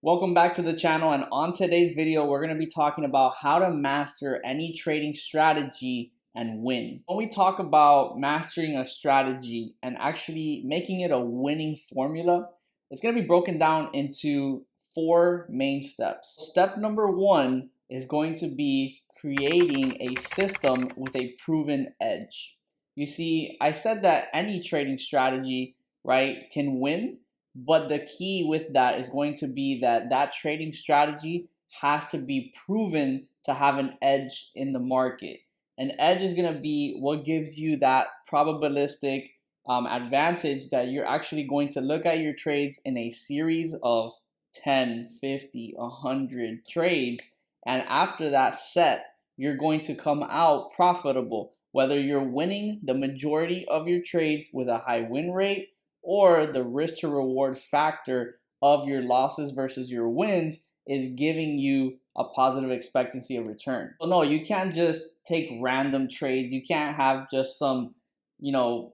Welcome back to the channel, and on today's video we're going to be talking about how to master any trading strategy and win. When we talk about mastering a strategy and actually making it a winning formula, it's going to be broken down into four main steps. Step number one is going to be creating a system with a proven edge. You see, I said that any trading strategy, right, can win. But the key with that is going to be that that trading strategy has to be proven to have an edge in the market. An edge is going to be what gives you that probabilistic advantage that you're actually going to look at your trades in a series of 10, 50, 100 trades. And after that set, you're going to come out profitable, whether you're winning the majority of your trades with a high win rate or the risk to reward factor of your losses versus your wins is giving you a positive expectancy of return. So no, you can't just take random trades. You can't have just some,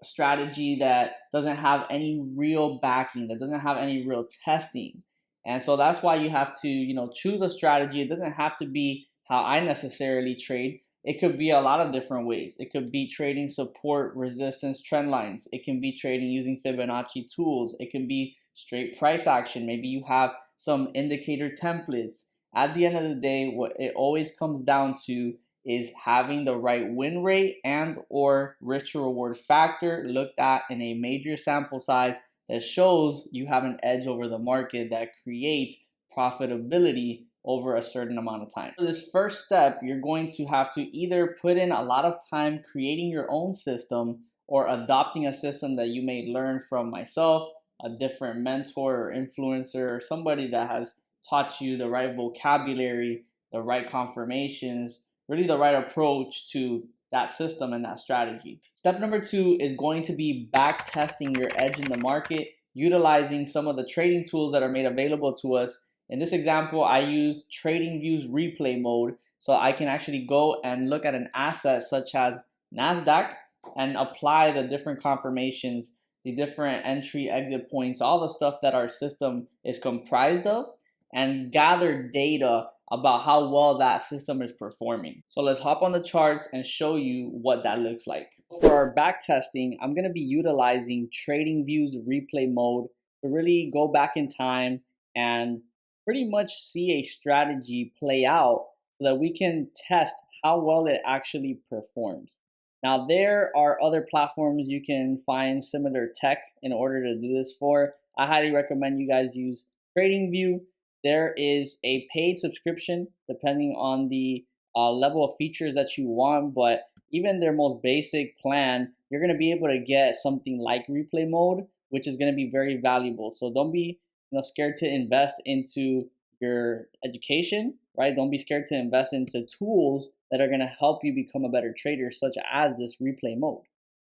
strategy that doesn't have any real backing, that doesn't have any real testing. And so that's why you have to, choose a strategy. It doesn't have to be how I necessarily trade. It could be a lot of different ways. It could be trading support, resistance, trend lines. It can be trading using Fibonacci tools. It can be straight price action. Maybe you have some indicator templates. At the end of the day, what it always comes down to is having the right win rate and or risk to reward factor looked at in a major sample size that shows you have an edge over the market that creates profitability over a certain amount of time. For this first step, you're going to have to either put in a lot of time creating your own system or adopting a system that you may learn from myself, a different mentor or influencer, or somebody that has taught you the right vocabulary, the right confirmations, really the right approach to that system and that strategy. Step number two is going to be back testing your edge in the market, utilizing some of the trading tools that are made available to us. In this example, I use TradingView's replay mode, so I can actually go and look at an asset such as NASDAQ and apply the different confirmations, the different entry exit points, all the stuff that our system is comprised of, and gather data about how well that system is performing. So let's hop on the charts and show you what that looks like. For our back testing, I'm going to be utilizing TradingView's replay mode to really go back in time and pretty much see a strategy play out so that we can test how well it actually performs. Now, there are other platforms you can find similar tech in order to do this for. I highly recommend you guys use TradingView. There is a paid subscription depending on the level of features that you want, but even their most basic plan, you're going to be able to get something like replay mode, which is going to be very valuable. So don't be scared to invest into your education, right? Don't be scared to invest into tools that are going to help you become a better trader, such as this replay mode.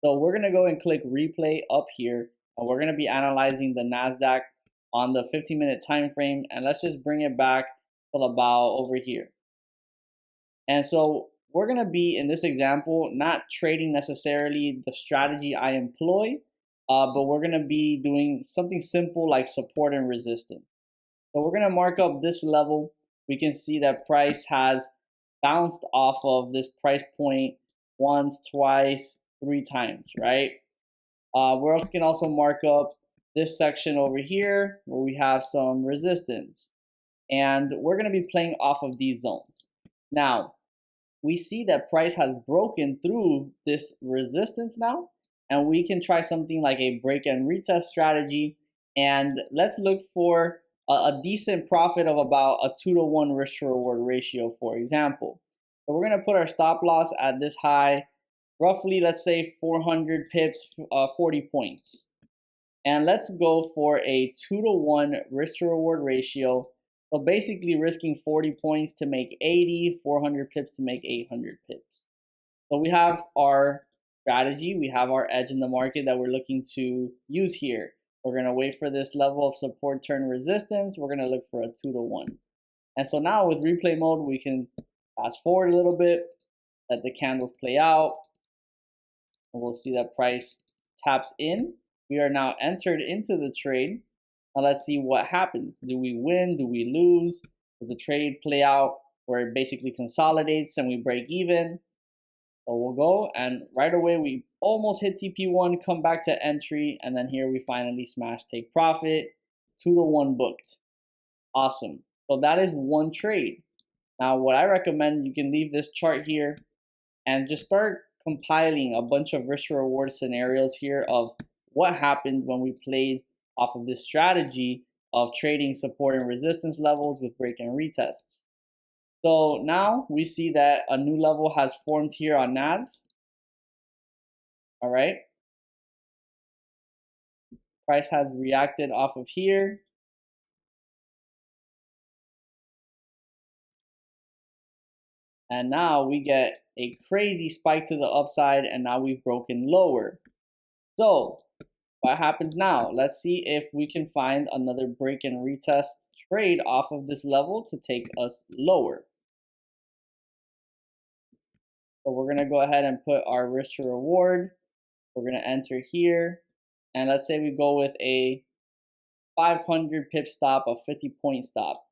So we're going to go and click replay up here, and we're going to be analyzing the NASDAQ on the 15-minute time frame, and let's just bring it back till about over here. And so we're going to be, in this example, not trading necessarily the strategy I employ, but we're going to be doing something simple like support and resistance. So we're going to mark up this level. We can see that price has bounced off of this price point once, twice, 3 times, right? We can also mark up this section over here where we have some resistance. And we're going to be playing off of these zones. Now, we see that price has broken through this resistance now, and we can try something like a break and retest strategy. And let's look for a decent profit of about a 2-to-1 risk to reward ratio, for example. So we're going to put our stop loss at this high, roughly, let's say 400 pips, 40 points. And let's go for a 2-to-1 risk to reward ratio. So basically risking 40 points to make 80, 400 pips to make 800 pips. So we have our strategy, we have our edge in the market that we're looking to use here. We're going to wait for this level of support turn resistance. We're going to look for a 2-to-1. And so now with replay mode, we can fast forward a little bit, let the candles play out, and we'll see that price taps in. We are now entered into the trade. Now let's see what happens. Do we win? Do we lose? Does the trade play out where it basically consolidates and we break even? So we'll go, and right away we almost hit TP1, come back to entry, and then here we finally smash take profit. 2-to-1 booked. Awesome. So that is one trade. Now what I recommend, you can leave this chart here and just start compiling a bunch of risk to reward scenarios here of what happened when we played off of this strategy of trading support and resistance levels with break and retests. So now we see that a new level has formed here on NAS. All right. Price has reacted off of here. And now we get a crazy spike to the upside, and now we've broken lower. So what happens now? Let's see if we can find another break and retest trade off of this level to take us lower. So we're going to go ahead and put our risk to reward. We're going to enter here. And let's say we go with a 500 pip stop, a 50-point stop.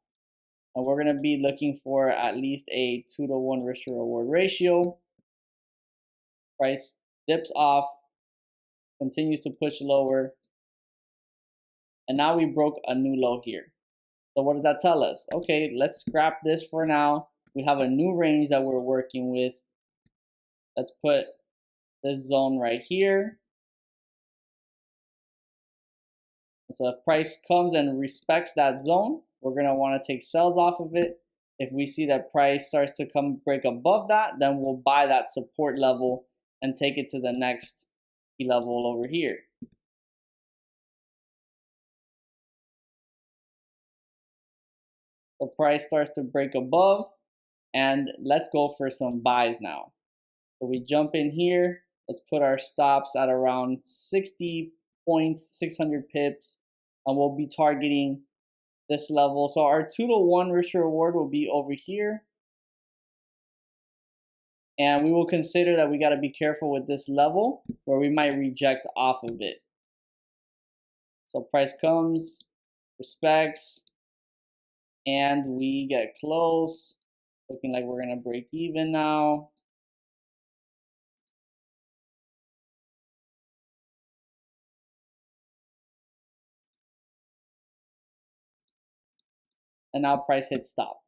And we're going to be looking for at least a 2-to-1 risk to reward ratio. Price dips off, continues to push lower. And now we broke a new low here. So what does that tell us? Okay, let's scrap this for now. We have a new range that we're working with. Let's put this zone right here. So if price comes and respects that zone, we're going to want to take sells off of it. If we see that price starts to come break above that, then we'll buy that support level and take it to the next key level over here. The price starts to break above, and let's go for some buys now. So we jump in here. Let's put our stops at around 60 points, 600 pips, and we'll be targeting this level. So our 2-to-1 risk to reward will be over here. And we will consider that we got to be careful with this level where we might reject off of it. So price comes, respects, and we get close. Looking like we're going to break even now. And now price hits stop.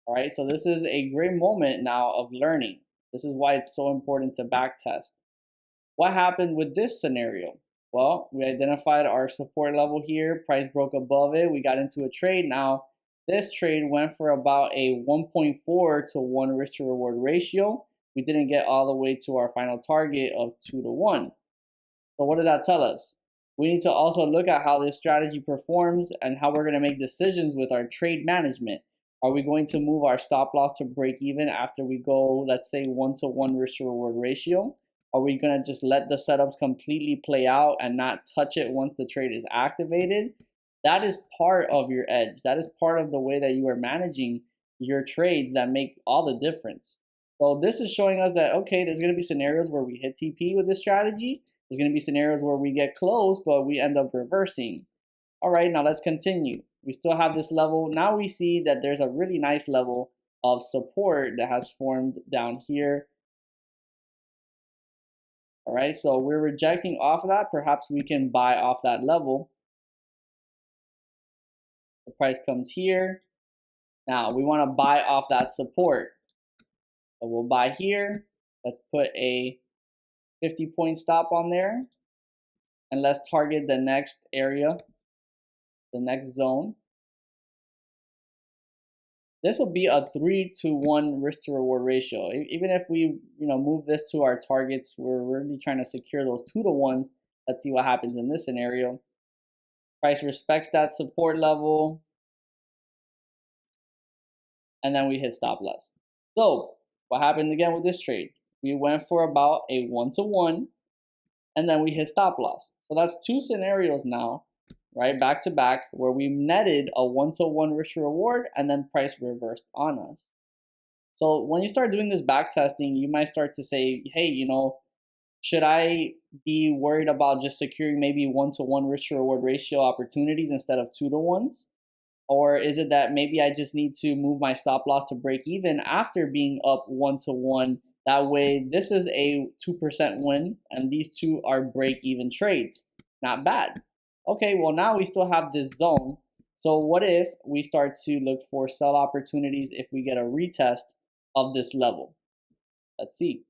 All right, so this is a great moment now of learning. This is why it's so important to backtest. What happened with this scenario? Well, we identified our support level here. Price broke above it. We got into a trade. Now, this trade went for about a 1.4-to-1 risk to reward ratio. We didn't get all the way to our final target of 2-to-1. So what did that tell us? We need to also look at how this strategy performs and how we're going to make decisions with our trade management. Are we going to move our stop loss to break even after we go, let's say, 1-to-1 risk to reward ratio? Are we going to just let the setups completely play out and not touch it once the trade is activated? That is part of your edge. That is part of the way that you are managing your trades that make all the difference. So this is showing us that, okay, there's going to be scenarios where we hit TP with this strategy. There's going to be scenarios where we get close, but we end up reversing. All right, now let's continue. We still have this level. Now we see that there's a really nice level of support that has formed down here. All right, so we're rejecting off of that. Perhaps we can buy off that level. The price comes here. Now we want to buy off that support. So we'll buy here. Let's put a 50-point stop on there. And let's target the next area, the next zone. This will be a 3-to-1 risk to reward ratio. Even if we move this to our targets, we're really trying to secure those 2-to-1s. Let's see what happens in this scenario. Price respects that support level. And then we hit stop loss. So what happened again with this trade? We went for about a 1-to-1 and then we hit stop loss. So that's two scenarios now, right, back to back, where we netted a 1-to-1 risk to reward and then price reversed on us. So when you start doing this back testing, you might start to say, hey, Should I be worried about just securing maybe 1-to-1 risk to reward ratio opportunities instead of 2-to-1s? Or is it that maybe I just need to move my stop loss to break even after being up 1-to-1? That way, this is a 2% win, and these two are break even trades. Not bad. Okay, well, now we still have this zone. So, what if we start to look for sell opportunities if we get a retest of this level? Let's see.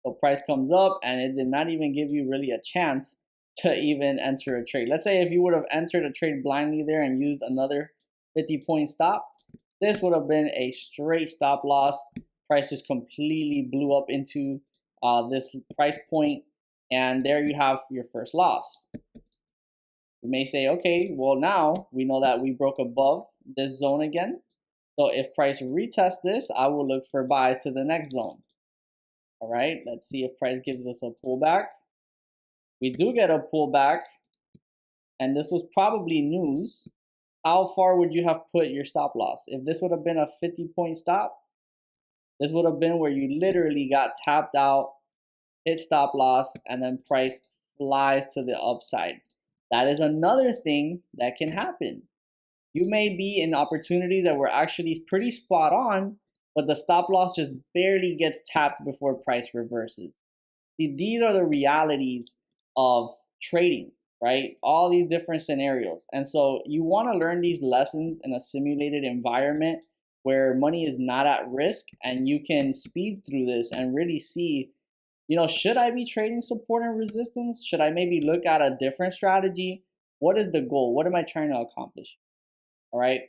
So price comes up and it did not even give you really a chance to even enter a trade. Let's say if you would have entered a trade blindly there and used another 50-point stop, this would have been a straight stop loss. Price just completely blew up into this price point, and there you have your first loss. You may say, okay, well, now we know that we broke above this zone again. So if price retests this, I will look for buys to the next zone. All right, let's see if price gives us a pullback. We do get a pullback, and this was probably news. How far would you have put your stop loss? If this would have been a 50-point stop, this would have been where you literally got tapped out, hit stop loss, and then price flies to the upside. That is another thing that can happen. You may be in opportunities that were actually pretty spot on, but the stop loss just barely gets tapped before price reverses. See, these are the realities of trading, right? All these different scenarios. And so you want to learn these lessons in a simulated environment where money is not at risk, and you can speed through this and really see, should I be trading support and resistance? Should I maybe look at a different strategy? What is the goal? What am I trying to accomplish? All right.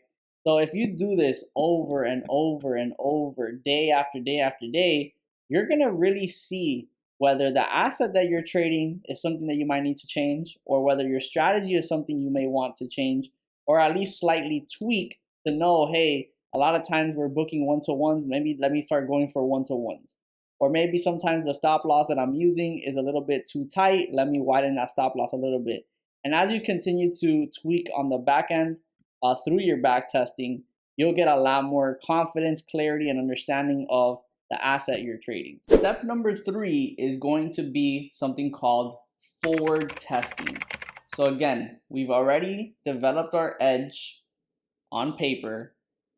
So if you do this over and over and over, day after day after day, you're going to really see whether the asset that you're trading is something that you might need to change, or whether your strategy is something you may want to change, or at least slightly tweak to know, hey, a lot of times we're booking 1-to-1s. Maybe let me start going for 1-to-1s. Or maybe sometimes the stop loss that I'm using is a little bit too tight. Let me widen that stop loss a little bit. And as you continue to tweak on the back end, through your back testing, you'll get a lot more confidence, clarity, and understanding of the asset you're trading. Step number 3 is going to be something called forward testing. So again, we've already developed our edge on paper.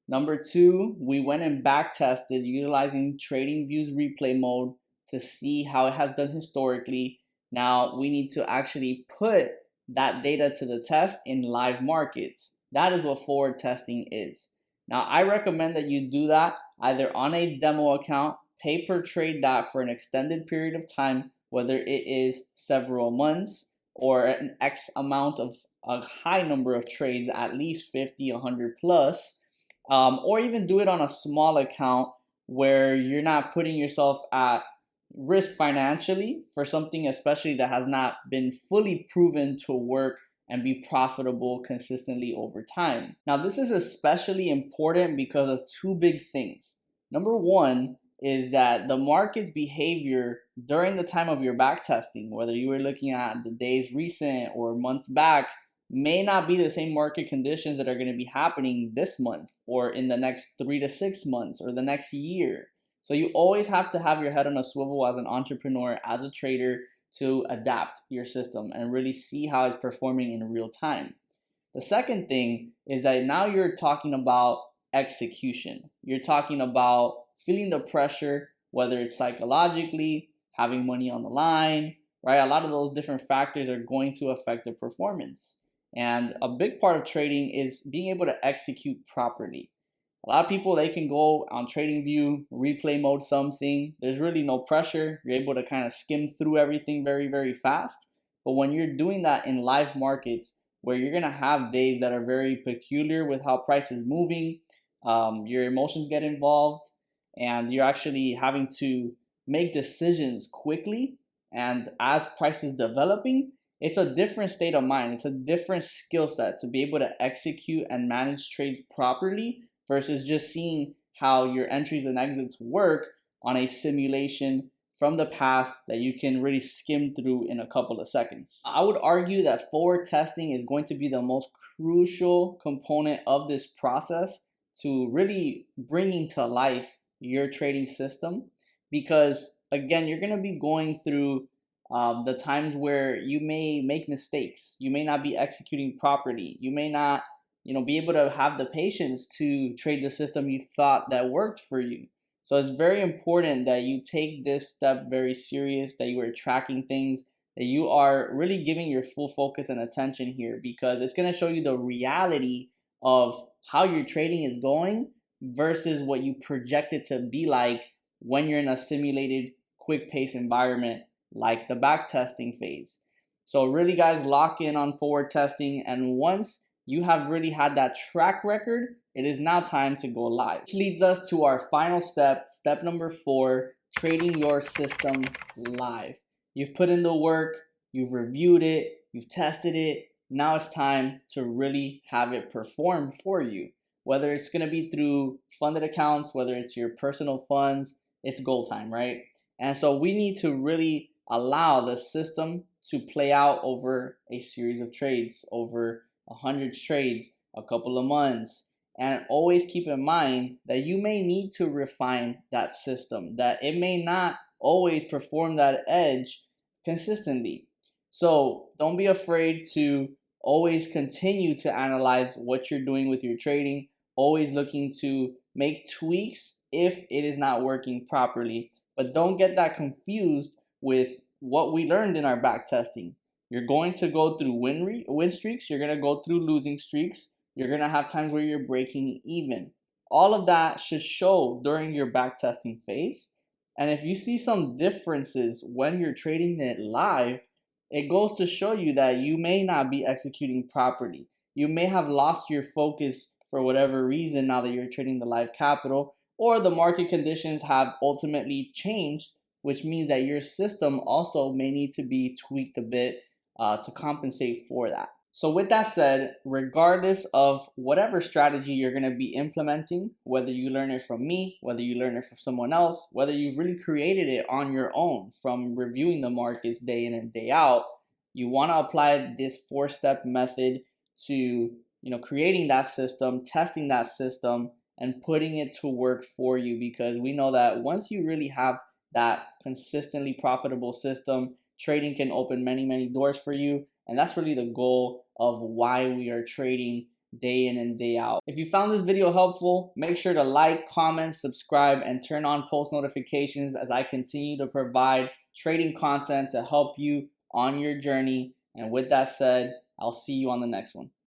Number 2, we went and back tested utilizing TradingView's replay mode to see how it has done historically. Now we need to actually put that data to the test in live markets. That is what forward testing is. Now, I recommend that you do that either on a demo account, pay per trade that for an extended period of time, whether it is several months or an X amount of a high number of trades, at least 50, 100 plus, or even do it on a small account where you're not putting yourself at risk financially for something especially that has not been fully proven to work and be profitable consistently over time. Now, this is especially important because of two big things. Number one is that the market's behavior during the time of your back testing, whether you were looking at the days recent or months back, may not be the same market conditions that are going to be happening this month or in the next 3 to 6 months or the next year. So you always have to have your head on a swivel as an entrepreneur, as a trader, to adapt your system and really see how it's performing in real time. The second thing is that now you're talking about execution. You're talking about feeling the pressure, whether it's psychologically, having money on the line, right? A lot of those different factors are going to affect the performance. And a big part of trading is being able to execute properly. A lot of people, they can go on TradingView, replay mode something. There's really no pressure. You're able to kind of skim through everything very, very fast. But when you're doing that in live markets, where you're going to have days that are very peculiar with how price is moving, your emotions get involved, and you're actually having to make decisions quickly. And as price is developing, it's a different state of mind. It's a different skill set to be able to execute and manage trades properly versus just seeing how your entries and exits work on a simulation from the past that you can really skim through in a couple of seconds. I would argue that forward testing is going to be the most crucial component of this process to really bringing to life your trading system, because again, you're going to be going through the times where you may make mistakes. You may not be executing properly. You may not, be able to have the patience to trade the system you thought that worked for you. So it's very important that you take this step very serious, that you are tracking things, that you are really giving your full focus and attention here, because it's going to show you the reality of how your trading is going versus what you project it to be like when you're in a simulated quick pace environment like the back testing phase. So really, guys, lock in on forward testing, and once you have really had that track record, it is now time to go live. Which leads us to our final step, step number 4, trading your system live. You've put in the work, you've reviewed it, you've tested it. Now it's time to really have it perform for you. Whether it's going to be through funded accounts, whether it's your personal funds, it's goal time, right? And so we need to really allow the system to play out over a series of trades, over 100 trades, a couple of months. And always keep in mind that you may need to refine that system, that it may not always perform that edge consistently. So don't be afraid to always continue to analyze what you're doing with your trading, always looking to make tweaks if it is not working properly. But don't get that confused with what we learned in our back testing. You're going to go through win streaks, you're going to go through losing streaks, you're going to have times where you're breaking even. All of that should show during your back testing phase. And if you see some differences when you're trading it live, it goes to show you that you may not be executing properly. You may have lost your focus for whatever reason now that you're trading the live capital, or the market conditions have ultimately changed, which means that your system also may need to be tweaked a bit to compensate for that. So with that said, regardless of whatever strategy you're going to be implementing, whether you learn it from me, whether you learn it from someone else, whether you've really created it on your own from reviewing the markets day in and day out, you want to apply this 4-step method to creating that system, testing that system, and putting it to work for you, because we know that once you really have that consistently profitable system, trading can open many doors for you. And that's really the goal of why we are trading day in and day out. If you found this video helpful, make sure to like, comment, subscribe, and turn on post notifications as I continue to provide trading content to help you on your journey. And with that said, I'll see you on the next one.